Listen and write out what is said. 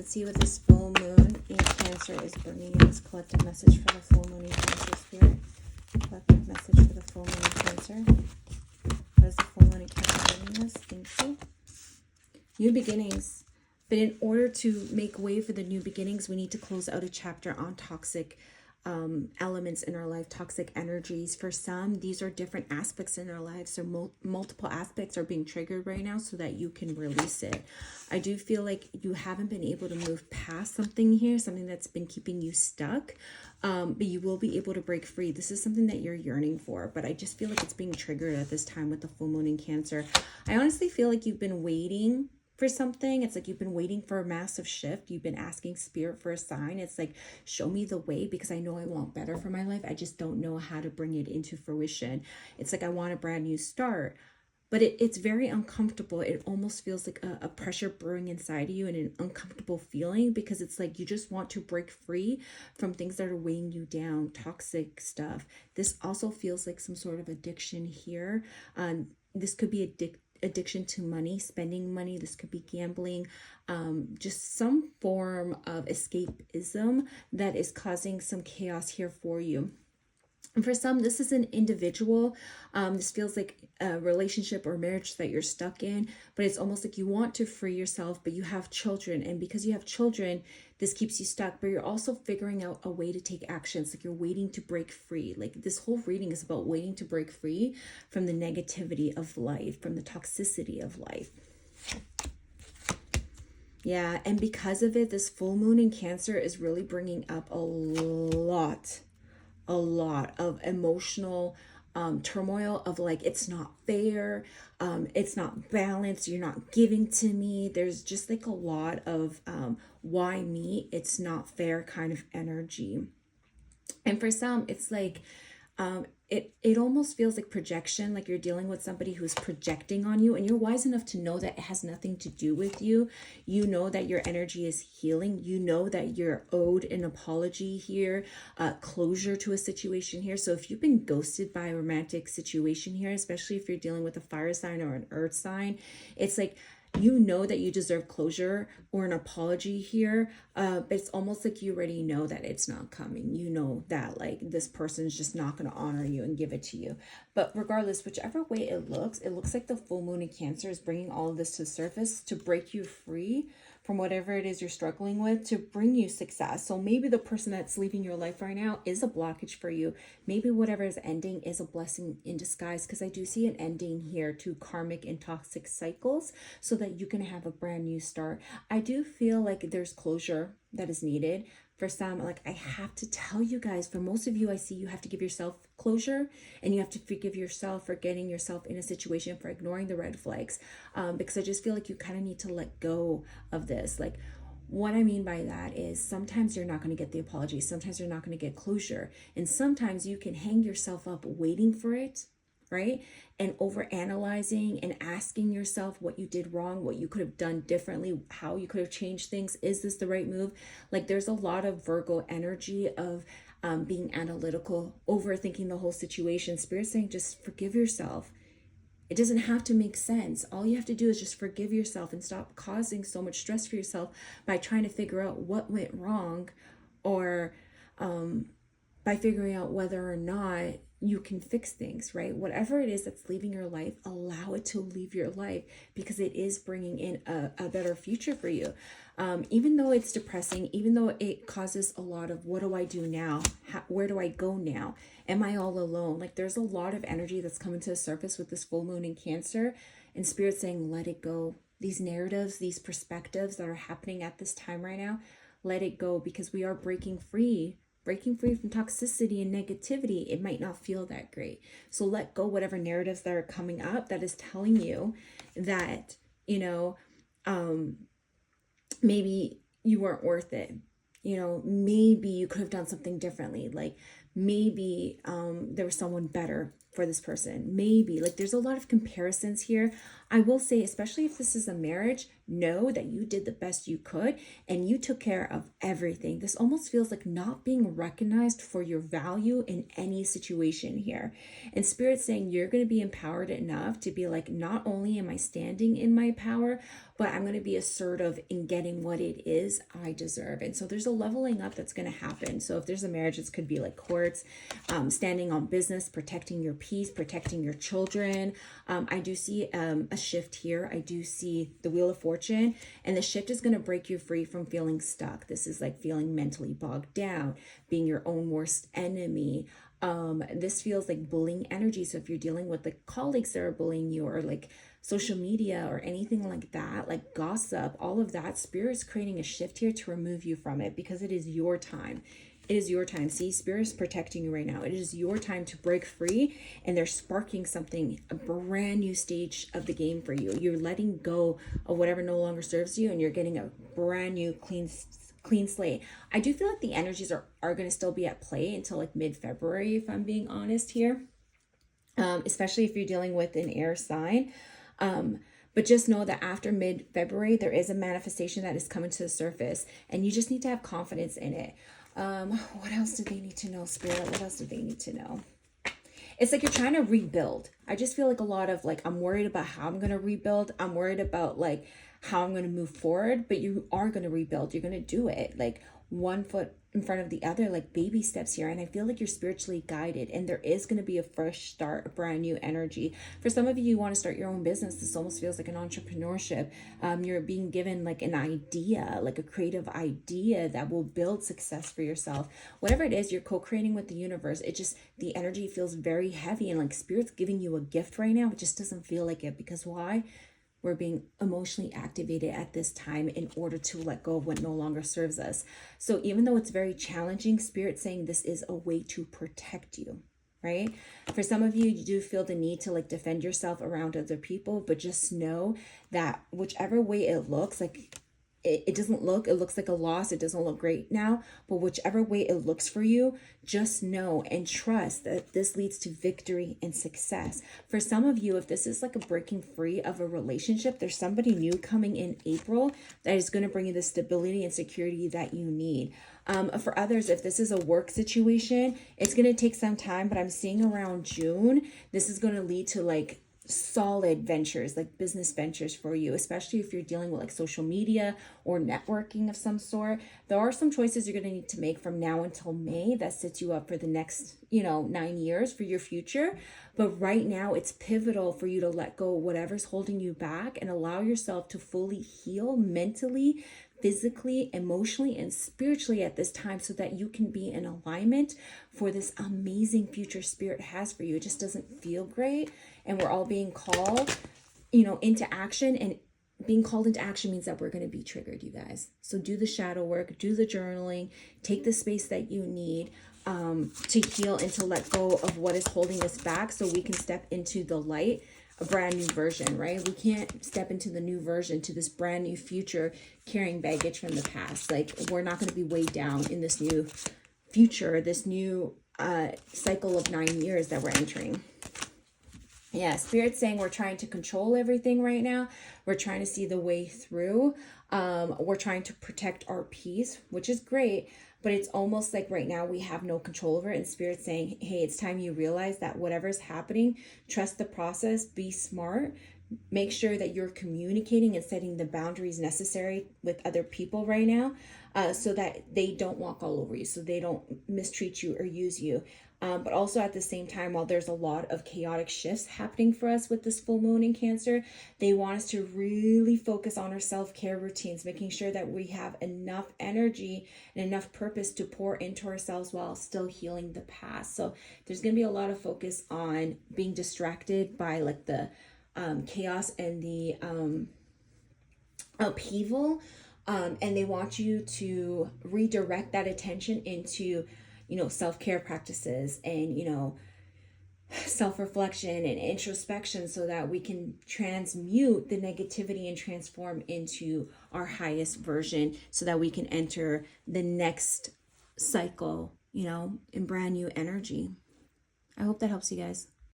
Let's see what this full moon in Cancer is bringing in. This collective message for the full moon in Cancer, Spirit. Collective message for the full moon in Cancer. What is the full moon in Cancer bringing us? Thank you. New beginnings. But in order to make way for the new beginnings, we need to close out a chapter on toxic elements in our life, toxic energies. For some, these are different aspects in our lives. So multiple aspects are being triggered right now so that you can release it. I do feel like you haven't been able to move past something here, something that's been keeping you stuck. But you will be able to break free. This is something that you're yearning for, but I just feel like it's being triggered at this time with the full moon in Cancer. I honestly feel like you've been waiting for something. It's like you've been waiting for a massive shift. You've been asking spirit for a sign. It's like, show me the way, because I know I want better for my life. I just don't know how to bring it into fruition. It's like I want a brand new start, but it's very uncomfortable. It almost feels like a pressure brewing inside of you and an uncomfortable feeling, because it's like you just want to break free from things that are weighing you down, toxic stuff. This also feels like some sort of addiction here. This could be addiction to money, spending money. This could be gambling, just some form of escapism that is causing some chaos here for you. And for some, this is an individual. This feels like a relationship or marriage that you're stuck in, but it's almost like you want to free yourself, but you have children. And because you have children, this keeps you stuck, but you're also figuring out a way to take actions. Like you're waiting to break free. Like this whole reading is about waiting to break free from the negativity of life, from the toxicity of life. Yeah, and because of it, this full moon in Cancer is really bringing up a lot of emotional turmoil of like, it's not fair, it's not balanced, you're not giving to me. There's just like a lot of why me, it's not fair kind of energy. And for some, it's like it almost feels like projection, like you're dealing with somebody who's projecting on you, and you're wise enough to know that it has nothing to do with you. You know that your energy is healing. You know that you're owed an apology here, closure to a situation here. So if you've been ghosted by a romantic situation here, especially if you're dealing with a fire sign or an earth sign, it's like, you know that you deserve closure or an apology here, but it's almost like you already know that it's not coming. You know that like this person is just not going to honor you and give it to you. But regardless, whichever way it looks like the full moon in Cancer is bringing all of this to the surface to break you free from whatever it is you're struggling with, to bring you success. So maybe the person that's leaving your life right now is a blockage for you. Maybe whatever is ending is a blessing in disguise, because I do see an ending here to karmic and toxic cycles so that you can have a brand new start. I do feel like there's closure that is needed. For some, like I have to tell you guys, for most of you, I see you have to give yourself closure, and you have to forgive yourself for getting yourself in a situation, for ignoring the red flags, because I just feel like you kind of need to let go of this. Like what I mean by that is sometimes you're not going to get the apology, sometimes you're not going to get closure, and sometimes you can hang yourself up waiting for it, right? And over analyzing and asking yourself what you did wrong, what you could have done differently, how you could have changed things. Is this the right move? Like there's a lot of Virgo energy of being analytical, overthinking the whole situation. Spirit saying, just forgive yourself. It doesn't have to make sense. All you have to do is just forgive yourself and stop causing so much stress for yourself by trying to figure out what went wrong, or by figuring out whether or not you can fix things, right? Whatever it is that's leaving your life, allow it to leave your life, because it is bringing in a better future for you. Even though it's depressing, even though it causes a lot of, what do I do now? Where do I go now? Am I all alone? Like there's a lot of energy that's coming to the surface with this full moon in Cancer, and Spirit saying, let it go. These narratives, these perspectives that are happening at this time right now, let it go, because we are breaking free from toxicity and negativity. It might not feel that great. So let go whatever narratives that are coming up that is telling you that, you know, maybe you weren't worth it. You know, maybe you could have done something differently. Like maybe there was someone better for this person. Maybe, like, there's a lot of comparisons here. I will say, especially if this is a marriage, know that you did the best you could and you took care of everything. This almost feels like not being recognized for your value in any situation here. And Spirit's saying you're going to be empowered enough to be like, not only am I standing in my power, but I'm going to be assertive in getting what it is I deserve. And so there's a leveling up that's going to happen. So if there's a marriage, this could be like courts, standing on business, protecting your peace, protecting your children. I do see a shift here. I do see the Wheel of Fortune, and the shift is going to break you free from feeling stuck. This is like feeling mentally bogged down, being your own worst enemy. This feels like bullying energy. So if you're dealing with like colleagues that are bullying you, or like social media or anything like that, like gossip, all of that, Spirit's creating a shift here to remove you from it, because it is your time. It is your time. See, Spirit's protecting you right now. It is your time to break free, and they're sparking something, a brand new stage of the game for you. You're letting go of whatever no longer serves you, and you're getting a brand new clean slate. I do feel like the energies are going to still be at play until like mid-February, if I'm being honest here, especially if you're dealing with an air sign. But just know that after mid-February, there is a manifestation that is coming to the surface, and you just need to have confidence in it. What else do they need to know, Spirit? What else do they need to know? It's like you're trying to rebuild. I just feel like a lot of like, I'm worried about how I'm going to rebuild. I'm worried about like how I'm going to move forward, but you are going to rebuild. You're going to do it like one foot in front of the other, like baby steps here. And I feel like you're spiritually guided, and there is going to be a fresh start, a brand new energy. For some of you, you want to start your own business. This almost feels like an entrepreneurship. You're being given like an idea, like a creative idea that will build success for yourself. Whatever it is, you're co-creating with the universe. It just, the energy feels very heavy, and like Spirit's giving you a gift right now. It just doesn't feel like it, because why? We're being emotionally activated at this time in order to let go of what no longer serves us. So even though it's very challenging, Spirit's saying this is a way to protect you, right? For some of you, you do feel the need to like defend yourself around other people, but just know that whichever way it looks, like it looks like a loss. It doesn't look great now, but whichever way it looks for you, just know and trust that this leads to victory and success. For some of you, if this is like a breaking free of a relationship, there's somebody new coming in April that is going to bring you the stability and security that you need. For others, if this is a work situation, it's going to take some time, but I'm seeing around June, this is going to lead to like solid ventures, like business ventures for you, especially if you're dealing with like social media or networking of some sort. There are some choices you're going to need to make from now until May that sets you up for the next, 9 years for your future. But right now it's pivotal for you to let go of whatever's holding you back and allow yourself to fully heal mentally, physically, emotionally, and spiritually at this time, so that you can be in alignment for this amazing future Spirit has for you. It just doesn't feel great, and we're all being called, into action. And being called into action means that we're going to be triggered, you guys. So do the shadow work, do the journaling, take the space that you need to heal and to let go of what is holding us back, so we can step into the light, a brand new version, right? We can't step into the new version, to this brand new future, carrying baggage from the past. Like, we're not going to be weighed down in this new future, this new cycle of 9 years that we're entering. Yeah, Spirit's saying we're trying to control everything right now. We're trying to see the way through. We're trying to protect our peace, which is great. But it's almost like right now we have no control over it. And Spirit's saying, hey, it's time you realize that whatever's happening, trust the process, be smart. Make sure that you're communicating and setting the boundaries necessary with other people right now, so that they don't walk all over you, so they don't mistreat you or use you. But also at the same time, while there's a lot of chaotic shifts happening for us with this full moon in Cancer, they want us to really focus on our self-care routines, making sure that we have enough energy and enough purpose to pour into ourselves while still healing the past. So there's going to be a lot of focus on being distracted by like the chaos and the upheaval. And they want you to redirect that attention into self-care practices and, self-reflection and introspection, so that we can transmute the negativity and transform into our highest version, so that we can enter the next cycle you know, in brand new energy. I hope that helps you guys.